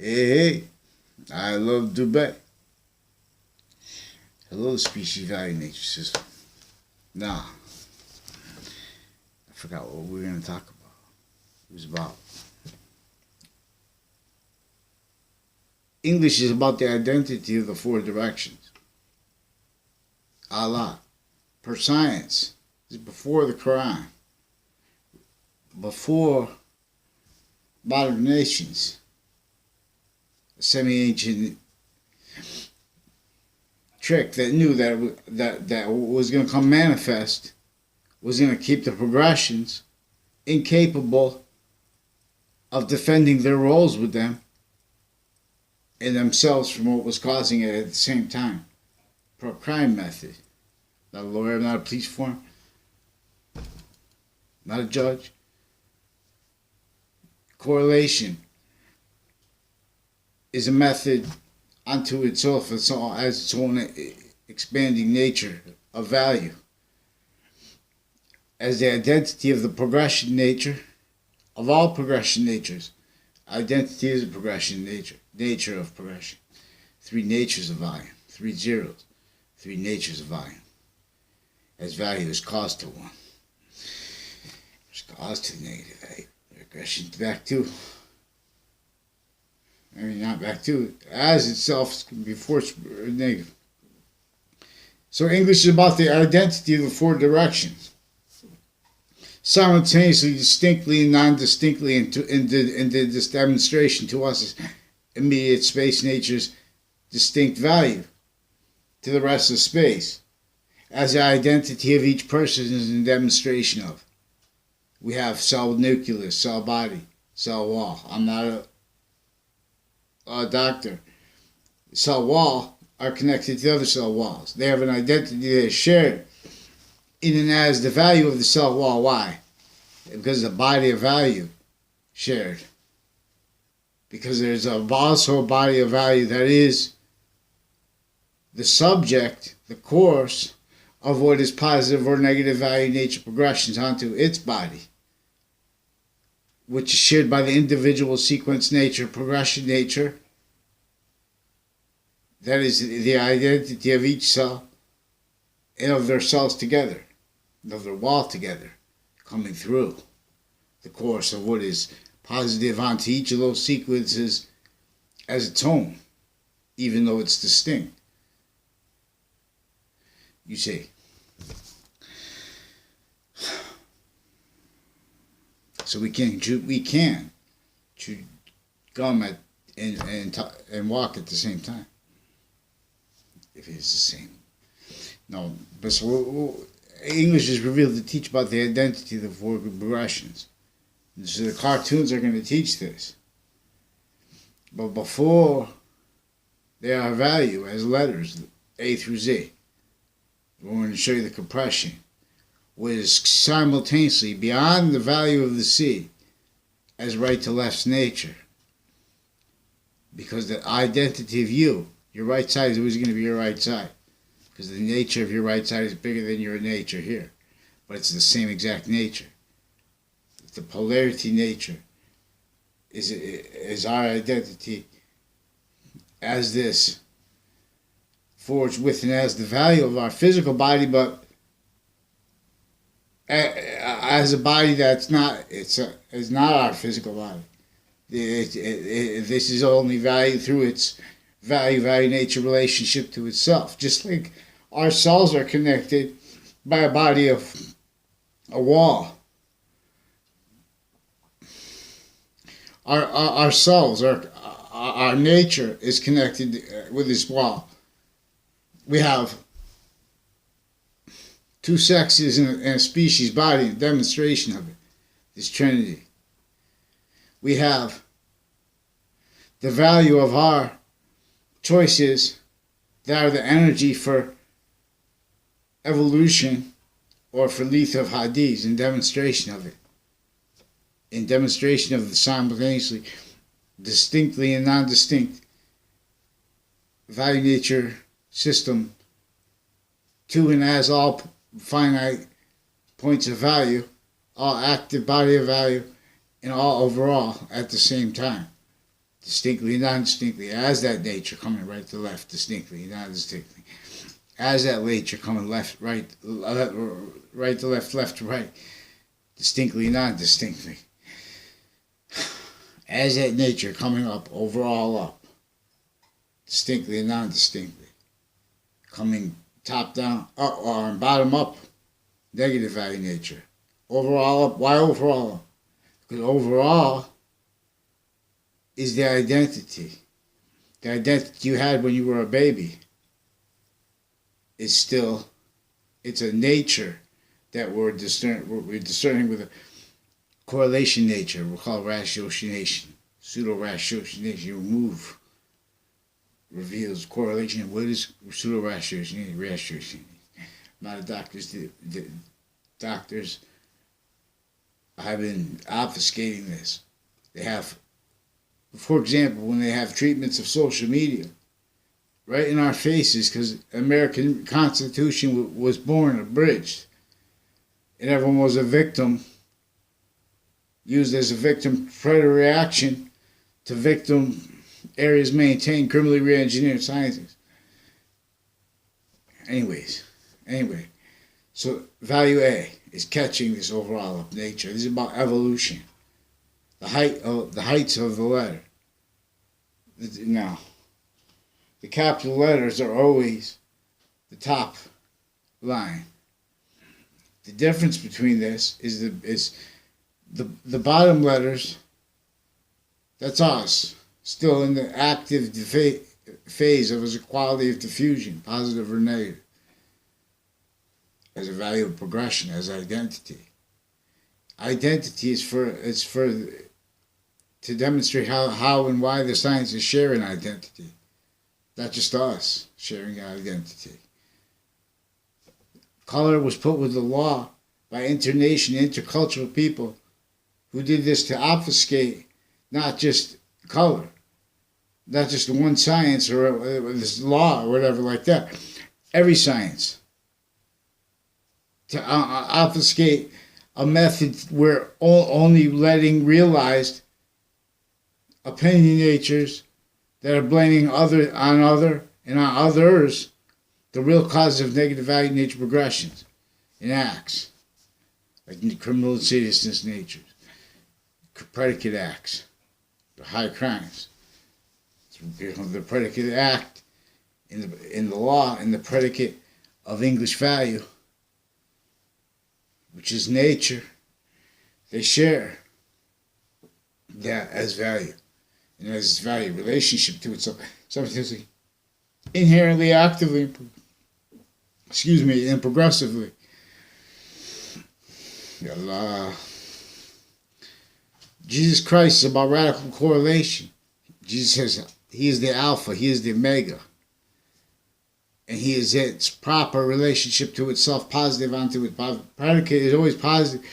Hey, I love Dubai. Hello, species value nature system. Nah, I forgot what we were going to talk about. It was about English is about the identity of the four directions. Allah, per science, is before the Quran, before modern nations, a semi-ancient trick that knew that was going to come manifest, was going to keep the progressions incapable of defending their roles with them and themselves from what was causing it at the same time. Pro-crime method. Not a lawyer, not a police form, not a judge. Correlation is a method unto itself as its own expanding nature of value. As the identity of the progression nature, of all progression natures. Identity is a progression nature of progression. Three natures of volume, three zeros, three natures of volume. As value is caused to one. It's caused to negative value. Regression back to, not back to, as itself before it's negative. So English is about the identity of the four directions. Simultaneously, distinctly and non-distinctly in this demonstration to us as immediate space nature's distinct value to the rest of space, as the identity of each person is a demonstration of. We have cell nucleus, cell body, cell wall. I'm not a doctor. Cell wall are connected to other cell walls. They have an identity that is shared in and as the value of the cell wall. Why? Because the body of value shared. Because there's also a body of value that is the subject, the course of what is positive or negative value nature progressions onto its body, which is shared by the individual sequence nature, progression nature. That is the identity of each cell and of their cells together, of their wall together, coming through the course of what is positive onto each of those sequences as its own, even though it's distinct. You see. So we can chew gum and walk at the same time. If it's the same. No, but so English is revealed to teach about the identity of the four progressions. So the cartoons are going to teach this. But before they are value as letters, A through Z, we're going to show you the compression, which is simultaneously beyond the value of the C as right to left's nature. Because the identity of you, your right side is always going to be your right side. Because the nature of your right side is bigger than your nature here. But it's the same exact nature. The polarity nature is our identity as this, forged with and as the value of our physical body, but as a body that's not, it's not our physical body. This is only value through its value nature relationship to itself. Just like our cells are connected by a body of a wall. Our cells, our nature is connected with this wall. We have two sexes in a species body, a demonstration of it, this Trinity. We have the value of our choices that are the energy for evolution or for Lethe of Hades in demonstration of it. In demonstration of the simultaneously, distinctly and non-distinct value nature system to and as all finite points of value, all active body of value, and all overall at the same time. distinctly and non-distinctly, as that nature coming right to left, distinctly, non-distinctly, as that nature coming left, right to left, left to right, distinctly, non-distinctly, as that nature coming up, overall up, distinctly and non-distinctly, coming top down, up, or bottom up, negative value nature, overall up. Why overall up? Because overall is the identity. The identity you had when you were a baby is still, it's a nature that we're discerning with a correlation nature. We'll call it ratiocination, pseudo-ratiocination. You remove, reveals correlation. What is pseudo-ratiocination? Ratiocination. A lot of doctors have been obfuscating this. They have, for example, when they have treatments of social media, right in our faces, because American Constitution was born abridged, and everyone was a victim, used as a victim predator reaction to victim areas maintained, criminally re-engineered scientists. Anyway, so value A is catching this overall of nature. This is about evolution. The heights of the letter. Now, the capital letters are always the top line. The difference between this is the bottom letters. That's us, still in the active phase of as a quality of diffusion, positive or negative, as a value of progression, as identity. Identity is to demonstrate how and why the sciences share an identity, not just us sharing an identity. Color was put with the law by internation, intercultural people who did this to obfuscate not just color, not just one science or this law or whatever like that, every science, to obfuscate a method where only letting realized opinionators that are blaming other and on others the real causes of negative value nature progressions in acts, like criminal insidiousness natures, predicate acts, the high crimes. The predicate act in the law, in the predicate of English value, which is nature, they share that as value. And as its value relationship to itself, something inherently, actively, and progressively. Allah. Jesus Christ is about radical correlation. Jesus says he is the Alpha, he is the Omega. And he is its proper relationship to itself, positive onto its predicate is always positive,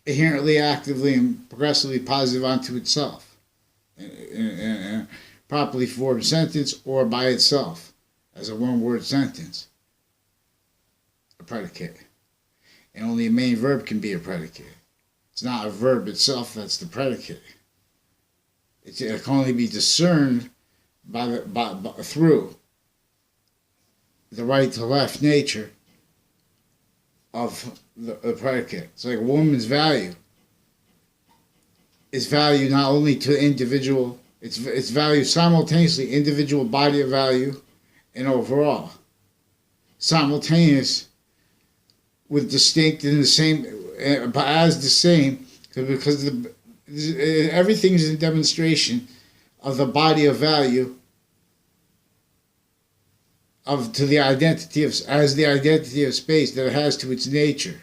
inherently, actively, and progressively positive onto itself. In properly formed sentence or by itself as a one-word sentence, a predicate. And only a main verb can be a predicate. It's not a verb itself that's the predicate. It can only be discerned through the right to left nature of the predicate. It's like a woman's value. Its value not only to individual, its value simultaneously individual body of value and overall. Simultaneous with distinct and the same, but as the same, because everything is a demonstration of the body of value to the identity as the identity of space that it has to its nature,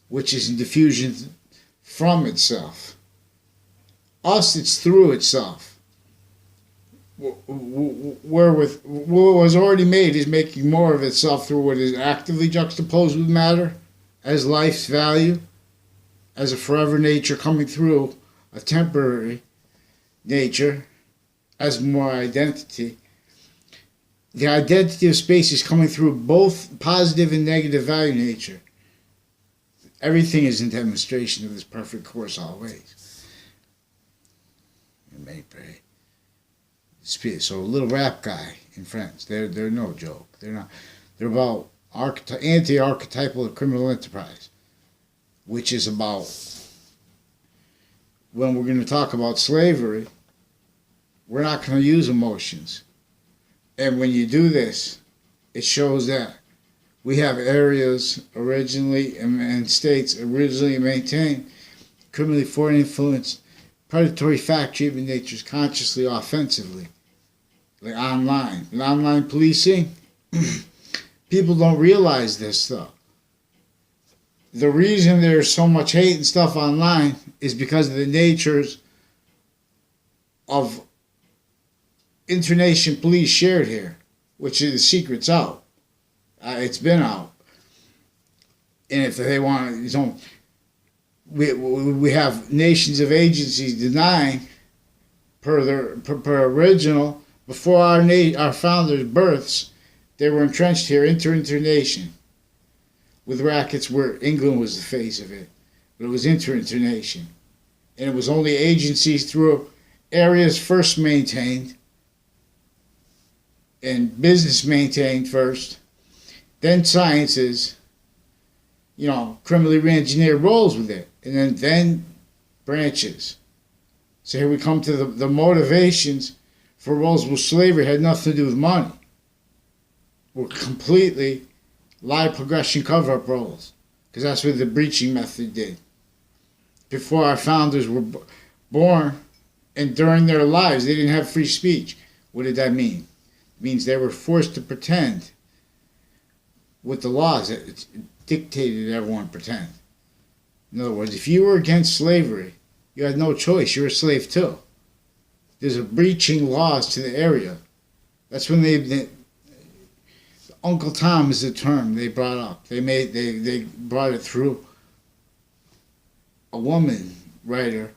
which is in diffusion from itself. Us, it's through itself. Wherewith what was already made is making more of itself through what is actively juxtaposed with matter as life's value, as a forever nature coming through a temporary nature, as more identity. The identity of space is coming through both positive and negative value nature. Everything is in demonstration of this perfect course always. And may pray. So little rap guy in France, they're no joke. They're not. They're about anti-archetypal criminal enterprise, which is about, when we're going to talk about slavery, we're not going to use emotions. And when you do this, it shows that we have areas originally and states originally maintained criminally foreign influence, predatory fact treatment natures consciously offensively, like online. And online policing, people don't realize this stuff. The reason there's so much hate and stuff online is because of the natures of internation police shared here, which is the secret's out. It's been out. And if they want, we have nations of agencies denying, per original, before our founders' births, they were entrenched here internation, with rackets where England was the face of it, but it was internation, and it was only agencies through areas first maintained and business maintained first, then sciences, criminally re-engineered roles with it, and then branches. So here we come to the motivations for roles with slavery had nothing to do with money. Were completely lie progression cover-up roles, because that's what the breaching method did. Before our founders were born and during their lives, they didn't have free speech. What did that mean? It means they were forced to pretend with the laws that dictated everyone pretend. In other words, if you were against slavery, you had no choice. You're a slave too. There's a breaching laws to the area. That's when Uncle Tom is the term they brought up. They brought it through a woman writer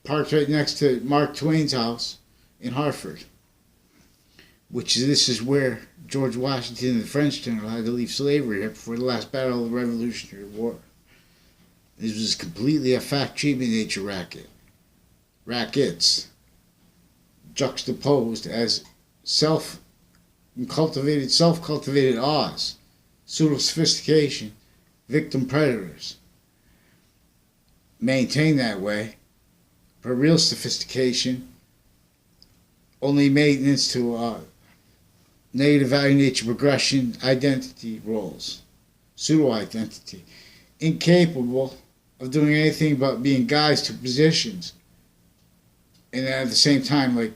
parked right next to Mark Twain's house in Hartford. This is where George Washington and the French general had to leave slavery here before the last battle of the Revolutionary War. This was completely a fact treatment nature racket. Rackets juxtaposed as self-cultivated awes, pseudo-sophistication, victim predators. Maintained that way, but real sophistication, only maintenance to negative value nature progression identity roles, pseudo-identity, incapable of doing anything but being guys to positions, and then at the same time,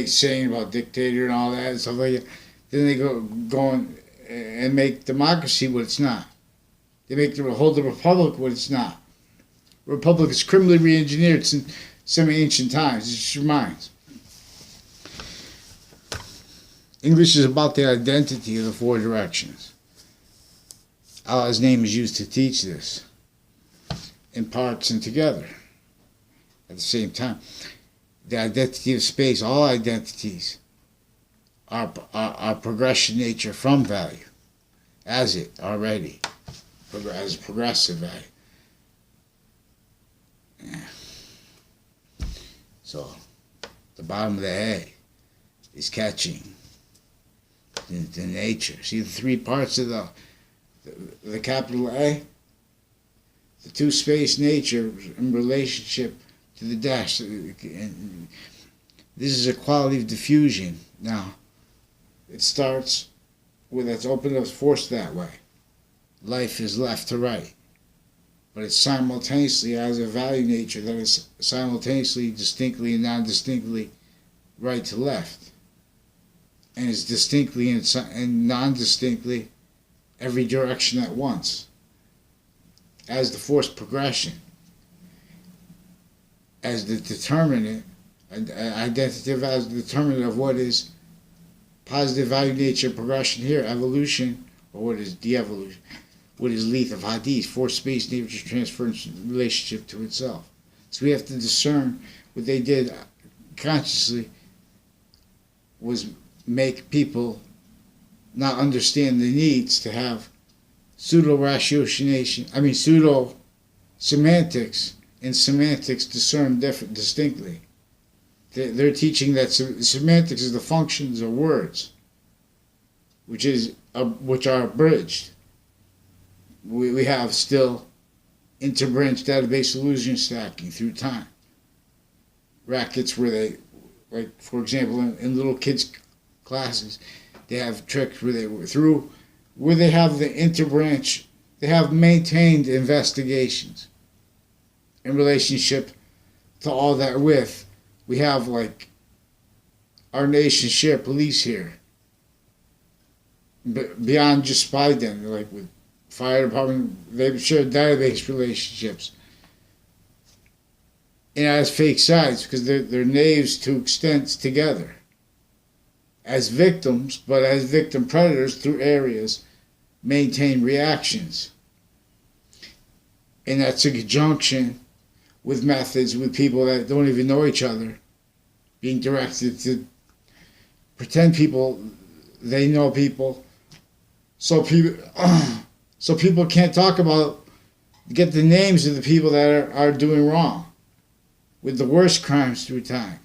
saying about dictator and all that and stuff like that. Then they go and make democracy what it's not. They hold the republic what it's not. Republic is criminally re-engineered since semi-ancient times. It just reminds. English is about the identity of the four directions. Allah's name is used to teach this in parts and together at the same time. The identity of space, all identities are progression nature from value, as it already, as progressive value. Yeah. So, the bottom of the A is catching the nature. See the three parts of the capital A? The two space nature in relationship to the dash. And this is a quality of diffusion. Now, it starts with it's open up force that way. Life is left to right. But it simultaneously has a value nature that is simultaneously, distinctly and non-distinctly right to left. And is distinctly and non-distinctly every direction at once. As the force progression. As the determinant, identitative as the determinant of what is positive value nature progression here, evolution, or what is de-evolution. What is Lethe of Hades, force space nature transference relationship to itself. So we have to discern what they did consciously was make people not understand the needs to have pseudo-semantics, and semantics discern distinctly. They're teaching that semantics is the functions of words, which are abridged. We have still interbranch database illusion stacking through time. Rackets where they, like for example, in little kids' classes, they have tricks where they have the interbranch, they have maintained investigations in relationship to all that with. We have like our nation's share police here. But beyond just spy den, like with fire department, they've shared database relationships. And as fake sides, because they're knaves to extents together. As victims, but as victim predators through areas, maintain reactions. And that's in conjunction with methods with people that don't even know each other, being directed to pretend people, they know people, so people can't talk about, get the names of the people that are doing wrong, with the worst crimes through time.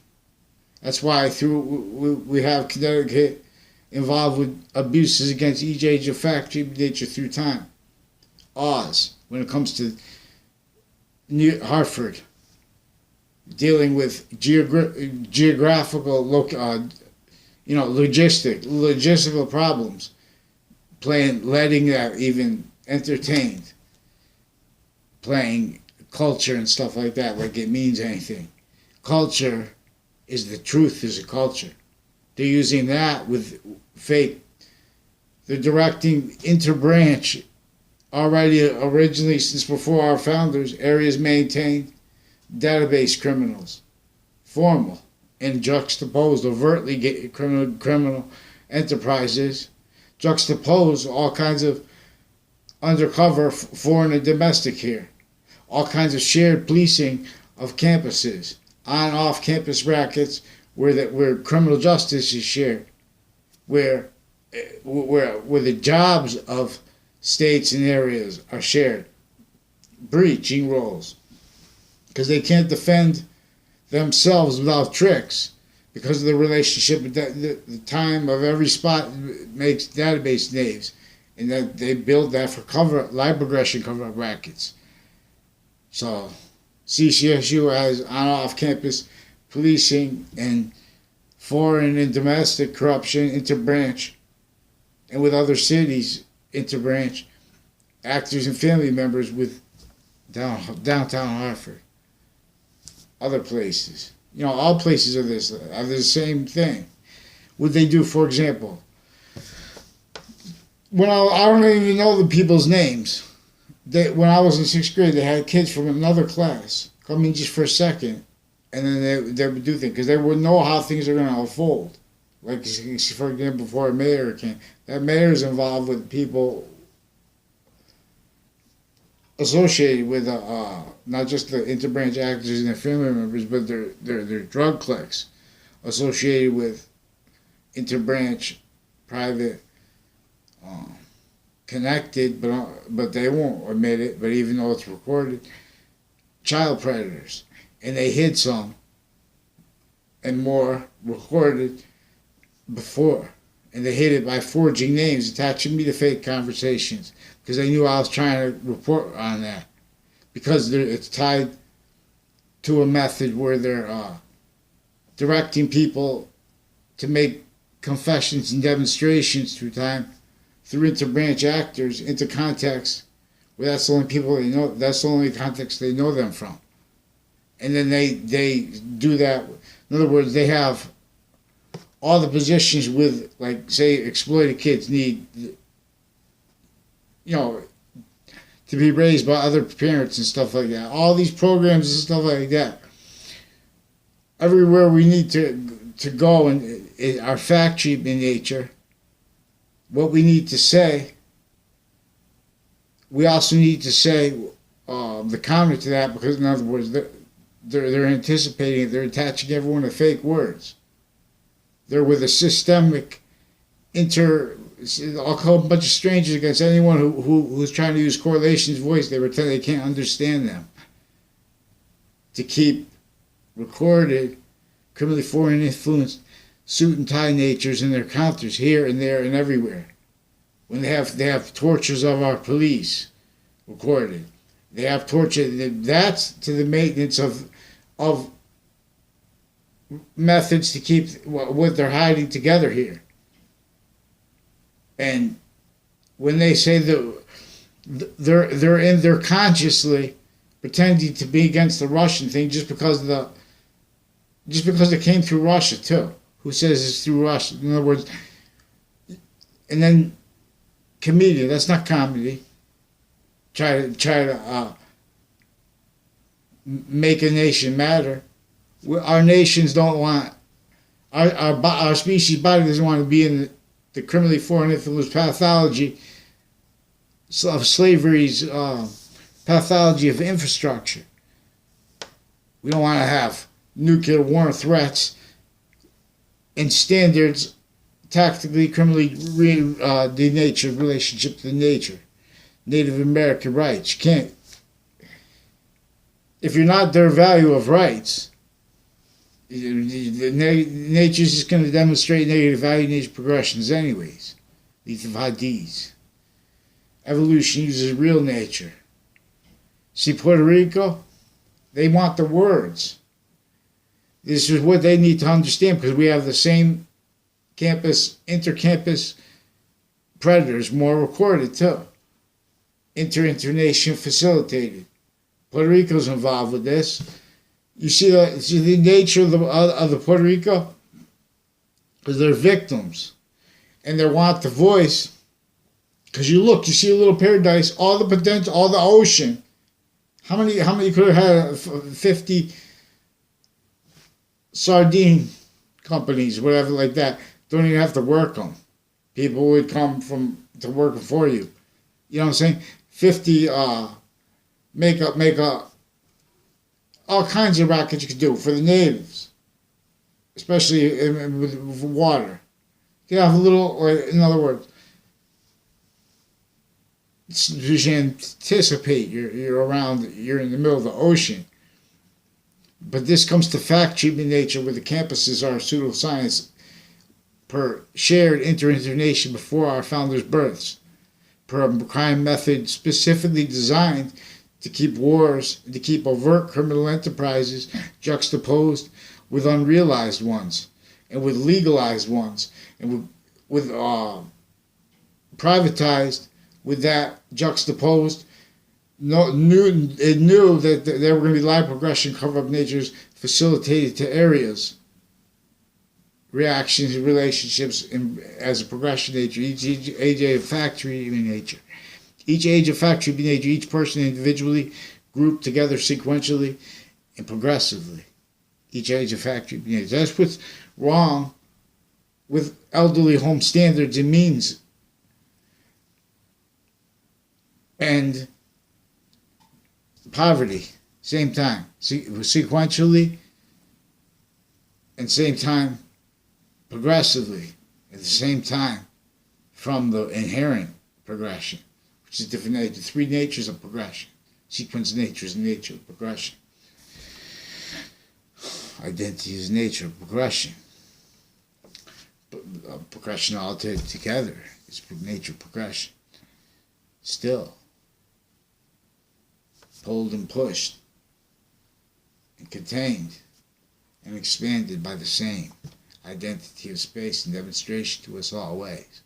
That's why we have Connecticut involved with abuses against each age of fact, nature through time. Oz, when it comes to Hartford, dealing with geographical, logistical problems, letting that even entertained, playing culture and stuff like that, like it means anything. Culture is the truth is a culture. They're using that with fake. They're directing interbranch originally since before our founders, areas maintained, database criminals, formal and juxtaposed overtly criminal enterprises, juxtapose all kinds of undercover foreign and domestic here, all kinds of shared policing of campuses, on off campus rackets where criminal justice is shared, where the jobs of states and areas are shared, breaching roles, because they can't defend themselves without tricks, because of the relationship, the time of every spot makes database names, and that they build that for lie progression cover-up rackets. So CCSU has on-off campus policing and foreign and domestic corruption interbranch, and with other cities interbranch, actors and family members with downtown Hartford, other places. All places are the same thing. What they do, for example, when I don't even know the people's names. When I was in 6th grade, they had kids from another class come in just for a second, and then they would do things, because they would know how things are going to unfold. Like, for example, before a mayor came, that mayor is involved with people associated with not just the interbranch actors and their family members, but their drug cliques associated with interbranch, private, connected, but they won't admit it, but even though it's recorded, child predators. And they hid some and more recorded before. And they hid it by forging names, attaching me to fake conversations, because they knew I was trying to report on that. Because it's tied to a method where they're directing people to make confessions and demonstrations through time, through interbranch actors, into context where that's the only people they know, that's the only context they know them from. And then they do that. In other words, they have all the positions with, like, say, exploited kids need, to be raised by other parents and stuff like that. All these programs and stuff like that. Everywhere we need to go in our fact sheet in nature, what we need to say, we also need to say the counter to that, because in other words, they're anticipating it, they're attaching everyone to fake words. They're with a systemic I'll call a bunch of strangers against anyone who's trying to use correlation's voice. They pretend they can't understand them, to keep recorded criminally foreign influenced suit and tie natures and their counters here and there and everywhere. When they have tortures of our police recorded. They have torture. That's to the maintenance of methods to keep what they're hiding together here. And when they say that they're consciously pretending to be against the Russian thing just because it came through Russia too. Who says it's through Russia? In other words, and then comedian. That's not comedy. Try to make a nation matter. Our nations don't want our species body doesn't want to be in the criminally foreign influence pathology of slavery's pathology of infrastructure. We don't want to have nuclear war threats and standards tactically, criminally denatured relationship to nature. Native American rights. You can't. If you're not their value of rights, nature's just going to demonstrate negative value nature progressions anyways. Lethe of Hades. Evolution uses real nature. See Puerto Rico? They want the words. This is what they need to understand because we have the same intercampus predators, more recorded too. Internation facilitated. Puerto Rico's involved with this. You see the nature of the Puerto Rico? Because they're victims. And they want the voice. Because you see a little paradise, all the potential, all the ocean. How many could have had 50 sardine companies, whatever like that? Don't even have to work them. People would come to work for you. You know what I'm saying? 50 make up all kinds of rackets you could do for the natives, especially with water. You have a little, in other words, you anticipate you're around, you're in the middle of the ocean. But this comes to fact treatment nature, where the campuses are pseudoscience per shared internation before our founders' births, per a crime method specifically designed to keep wars, to keep overt criminal enterprises juxtaposed with unrealized ones, and with legalized ones, and with privatized, with that juxtaposed. It knew that there were going to be live progression, cover-up natures facilitated to areas, reactions, and relationships as a progression nature, each age of factory nature. Each age of factory nature, each person individually, grouped together sequentially and progressively. Each age of factory nature. That's what's wrong with elderly home standards and means. And poverty, same time. Sequentially and same time progressively at the same time from the inherent progression, which is different nature. Three natures of progression. Sequence nature is nature of progression. Identity is nature of progression. Progression all together is nature of progression. Still pulled and pushed and contained and expanded by the same identity of space and demonstration to us all ways.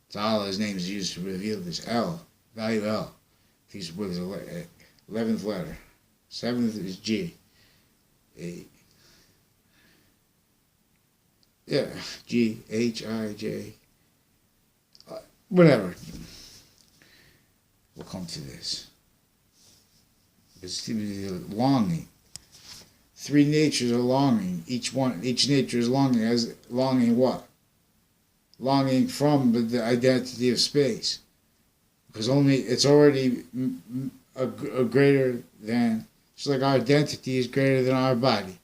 It's all his name is used to reveal this L, value L. These with the 11th letter. 7th is G. G, H, I, J. Whatever. We'll come to this. It's longing. Three natures are longing. Each nature is longing. As longing what? Longing from the identity of space, because it's already a greater than. Just like our identity is greater than our body.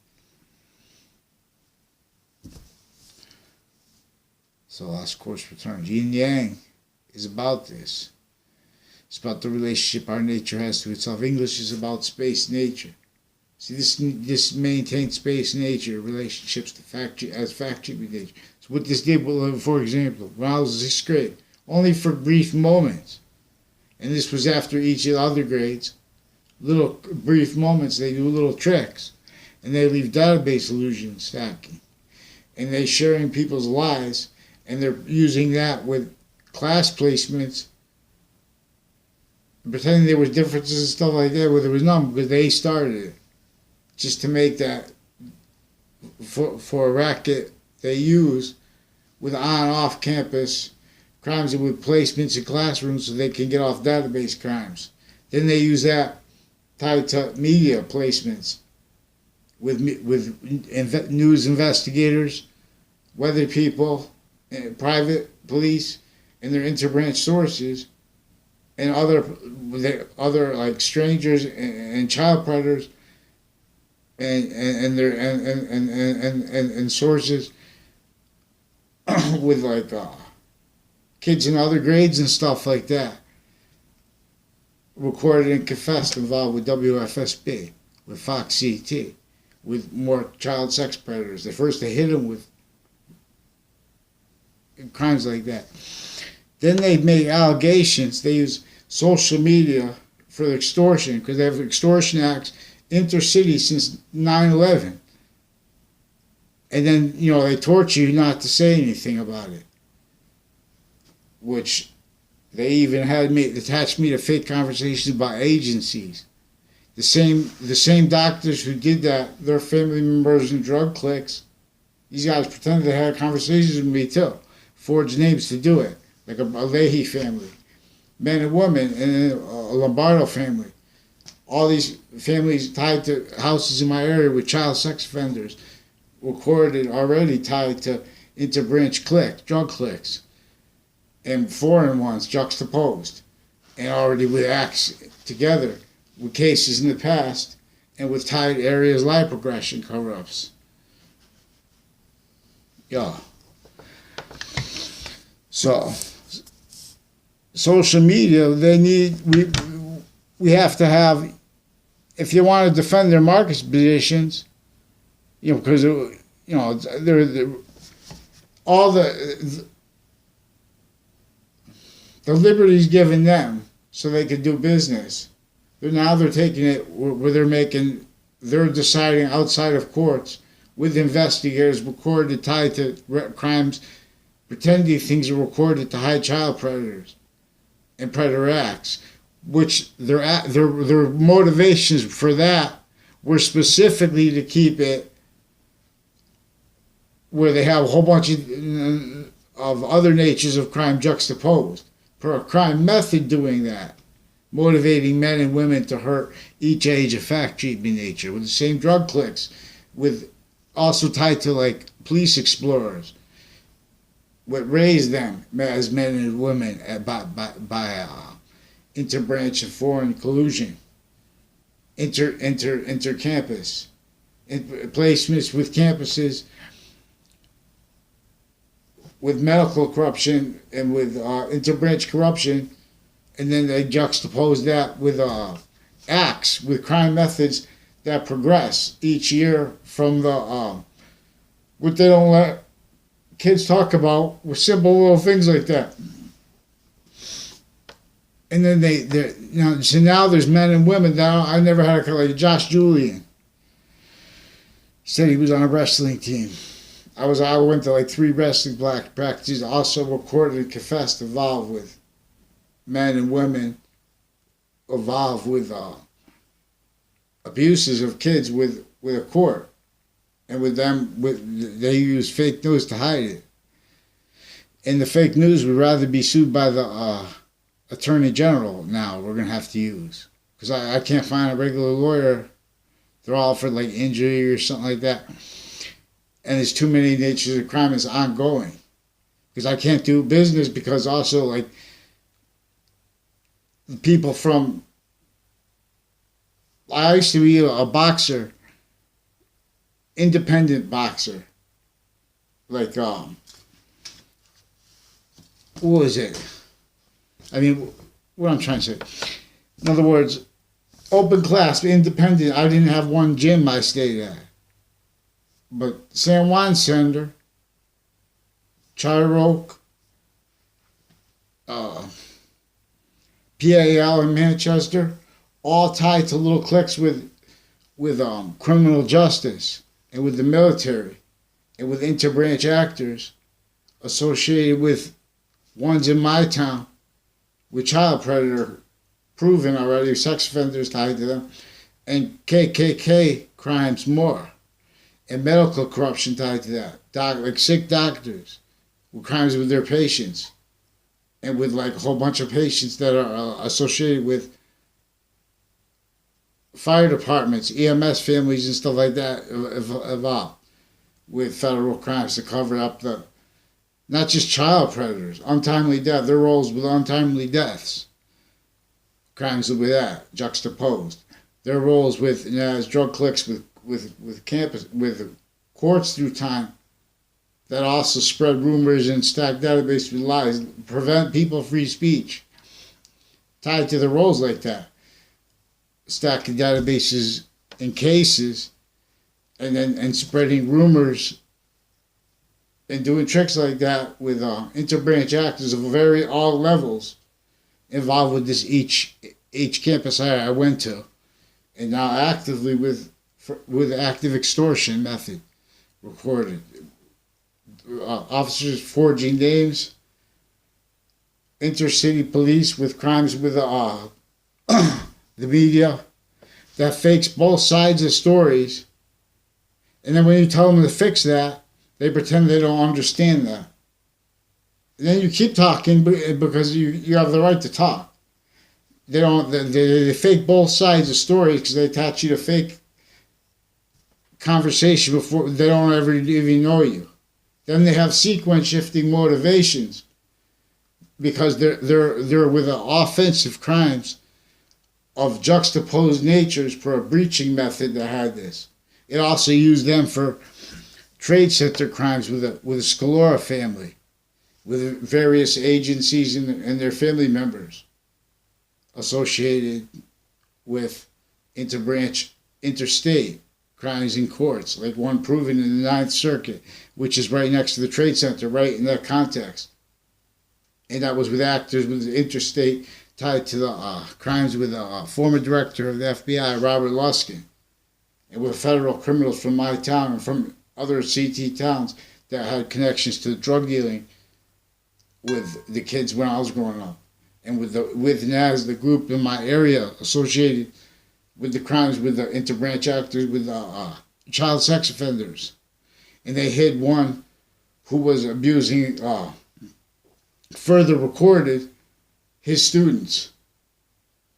So last course returns. Yin Yang is about this. It's about the relationship our nature has to itself. English is about space nature. See, this maintained space nature, relationships to factory nature. So what this did, for example, when I was in 6th grade, only for brief moments, and this was after each of the other grades, little brief moments, they do little tricks, and they leave database illusions stacking, and they're sharing people's lives, and they're using that with class placements, pretending there was differences and stuff like that, where there was none, because they started it, just to make that for a racket they use with on off campus crimes and with placements in classrooms so they can get off database crimes. Then they use that tied to media placements with news investigators, weather people, private police, and their interbranch sources, and other like strangers and child predators, and sources with like kids in other grades and stuff like that. Recorded and confessed, involved with WFSB, with Fox CT, with more child sex predators. They hit them with crimes like that. Then they make allegations. They use social media for extortion, because they have extortion acts intercity since 9/11. And then, they torture you not to say anything about it. Which they even had me attach me to fake conversations about agencies. The same doctors who did that, their family members in drug cliques, these guys pretended they had conversations with me too. Forged names to do it. Like a Lethe family. Men and women, and a Lombardo family. All these families tied to houses in my area with child sex offenders, recorded already tied to interbranch drug cliques, and foreign ones juxtaposed, and already with acts together, with cases in the past, and with tied areas life progression cover-ups. Yeah. So, social media, we have to have, if you want to defend their market positions, because they're all the liberties given them so they could do business. Now they're taking it where they're deciding outside of courts with investigators recorded tied to crimes, pretending things are recorded to hide child predators and predator acts, which their motivations for that were specifically to keep it where they have a whole bunch of other natures of crime juxtaposed. For a crime method doing that, motivating men and women to hurt each age of fact treatment nature, with the same drug cliques, with also tied to like police explorers, what raised them as men and women by interbranch and foreign collusion, intercampus, placements with campuses, with medical corruption and with interbranch corruption, and then they juxtapose that with acts, with crime methods that progress each year from the what they don't let kids talk about, with simple little things like that. And then so now there's men and women. Now I never had like Josh Julian. He said he was on a wrestling team. I went to like 3 wrestling black practices, also recorded and confessed, involved with men and women, involved with abuses of kids with a court, and with them they use fake news to hide it. And the fake news would rather be sued by the Attorney General. Now we're gonna have to use, because I can't find a regular lawyer. They're all for like injury or something like that. And there's too many natures of crime is ongoing, because I can't do business, because also like people from, I used to be a boxer, independent boxer, like what was it? I mean, what I'm trying to say, in other words, Open class, independent. I didn't have one gym I stayed at. But San Juan Center, Charter Oak, PAL in Manchester, all tied to little cliques with criminal justice and with the military and with interbranch actors associated with ones in my town with child predator proven already, sex offenders tied to them, and KKK crimes more, and medical corruption tied to that. Like sick doctors with crimes with their patients, and with like a whole bunch of patients that are associated with fire departments, EMS families, and stuff like that involved with federal crimes to cover up the, not just child predators, untimely death, their roles with untimely deaths. Crimes with that, juxtaposed. Their roles with, as drug cliques with campus, with courts through time that also spread rumors and stack databases with lies, prevent people free speech. Tied to the roles like that. Stacking databases in cases and spreading rumors and doing tricks like that with interbranch actors of all levels involved with this each campus I went to, and now actively with active extortion method recorded. Officers forging names, intercity police with crimes with the media that fakes both sides of stories, and then when you tell them to fix that, they pretend they don't understand that. And then you keep talking because you have the right to talk. They don't. They fake both sides of stories because they attach you to fake conversation before they don't ever even know you. Then they have sequence shifting motivations because they're with the offensive crimes of juxtaposed natures for a breaching method that had this. It also used them for trade center crimes with the Scalora family, with various agencies and their family members associated with interstate crimes in courts, like one proven in the Ninth Circuit, which is right next to the Trade Center, right in that context. And that was with actors with interstate tied to the crimes with the former director of the FBI, Robert Luskin, and with federal criminals from my town and from other CT towns that had connections to drug dealing with the kids when I was growing up, and with NAS, the group in my area associated with the crimes with the interbranch actors with child sex offenders, and they hid one who was abusing, further recorded his students.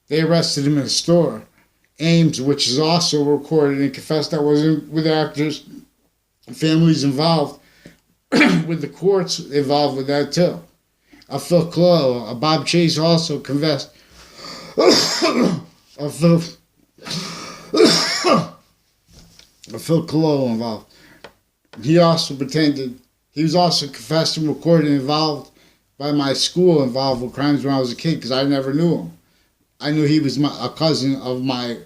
They arrested him in a store, Ames, which is also recorded and confessed that wasn't with actors, families involved, with the courts involved with that too. Phil Clo, Bob Chase also confessed. Phil Colo involved. He also pretended, he was also confessed and recorded and involved by my school involved with crimes when I was a kid because I never knew him. I knew he was a cousin of my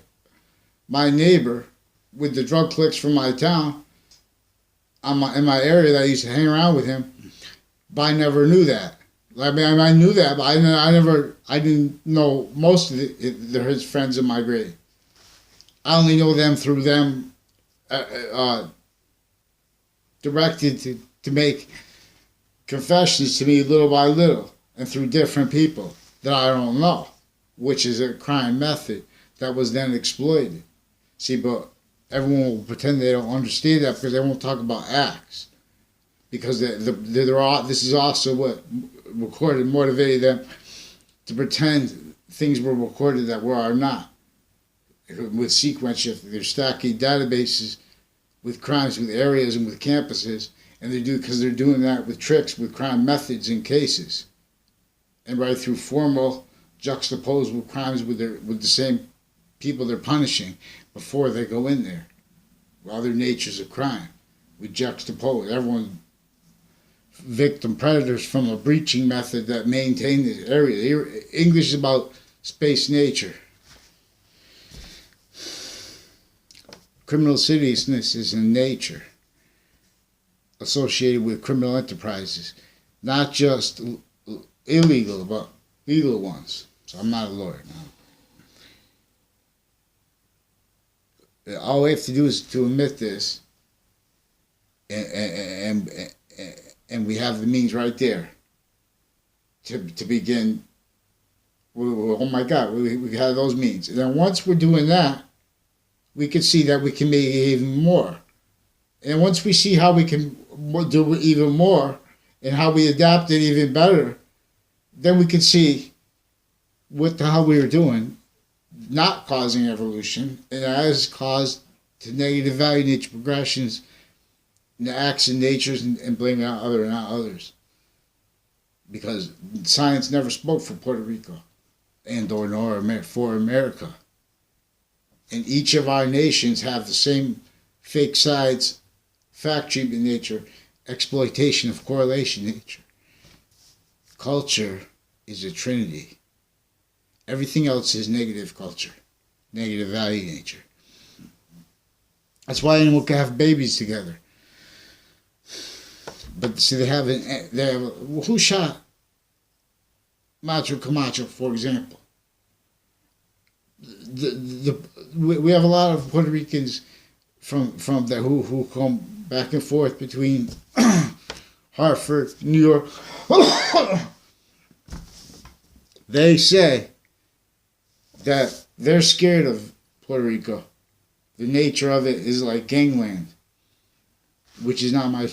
neighbor with the drug cliques from my town in my area that I used to hang around with him, but I never knew that. I mean, I knew that, but I didn't know most of they're his friends in my grade. I only know them through them directed to make confessions to me little by little and through different people that I don't know, which is a crime method that was then exploited. See, but everyone will pretend they don't understand that because they won't talk about acts. Because this is also what recorded motivated them to pretend things were recorded that are not. With sequence shift, they're stacking databases with crimes, with areas, and with campuses, and because they're doing that with tricks, with crime methods and cases, and right through formal juxtaposed with crimes with the same people they're punishing before they go in there. Other natures of crime, we juxtapose everyone. Victim predators from a breaching method that maintain this area. English is about space nature. Criminal seriousness is in nature associated with criminal enterprises, not just illegal, but legal ones. So I'm not a lawyer now. All we have to do is to admit this, and we have the means right there to begin. Oh my God, we have those means. And then once we're doing that, we can see that we can make even more. And once we see how we can do even more and how we adapt it even better, then we can see what the hell we were doing, not causing evolution, and has caused to negative value nature progressions, and the acts and natures, and blaming out other and not others. Because science never spoke for Puerto Rico and or nor for America. And each of our nations have the same fake sides, fact treatment nature, exploitation of correlation nature. Culture is a trinity. Everything else is negative culture, negative value nature. That's why anyone can have babies together. But see, they have who shot Macho Camacho, for example? We have a lot of Puerto Ricans from there who come back and forth between Hartford, New York. They say that they're scared of Puerto Rico. The nature of it is like gangland, which is not my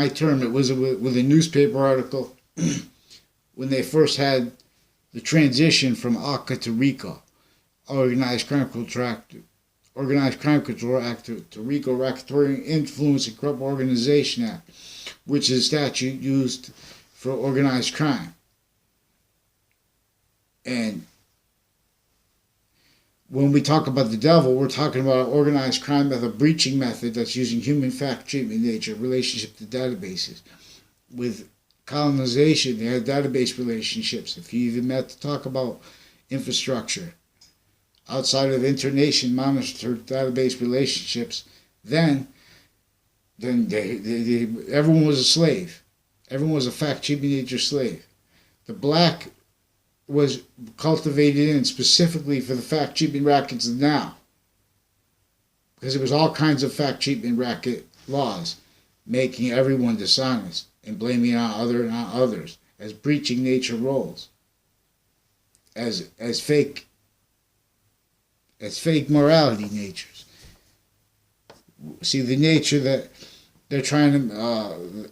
term. It was with a newspaper article when they first had the transition from ACA to RICO, Organized Crime Control Act to RICO, Racketeering Influence and Corrupt Organization Act, which is a statute used for organized crime. And when we talk about the devil, we're talking about an organized crime method, breaching method that's using human fact treatment nature, relationship to databases. With colonization, they had database relationships. If you even met to talk about infrastructure, outside of internation monitored database relationships, then everyone was a slave. Everyone was a fact treatment nature slave. The black was cultivated in specifically for the fact treatment rackets of now, because it was all kinds of fact treatment racket laws, making everyone dishonest and blaming on others as breaching nature roles, as fake morality natures. See, the nature that they're trying to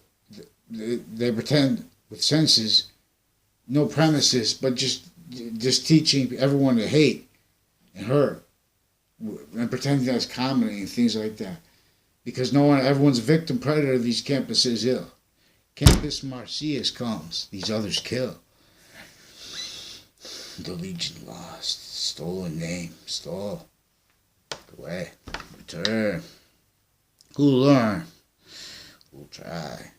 they pretend with senses, no premises, but just teaching everyone to hate and hurt, and pretending that's comedy and things like that, because everyone's a victim predator of these campuses ill. Campus Martius comes, these others kill. The Legion lost, stolen name, stole, away, return. Who'll learn? Who'll try,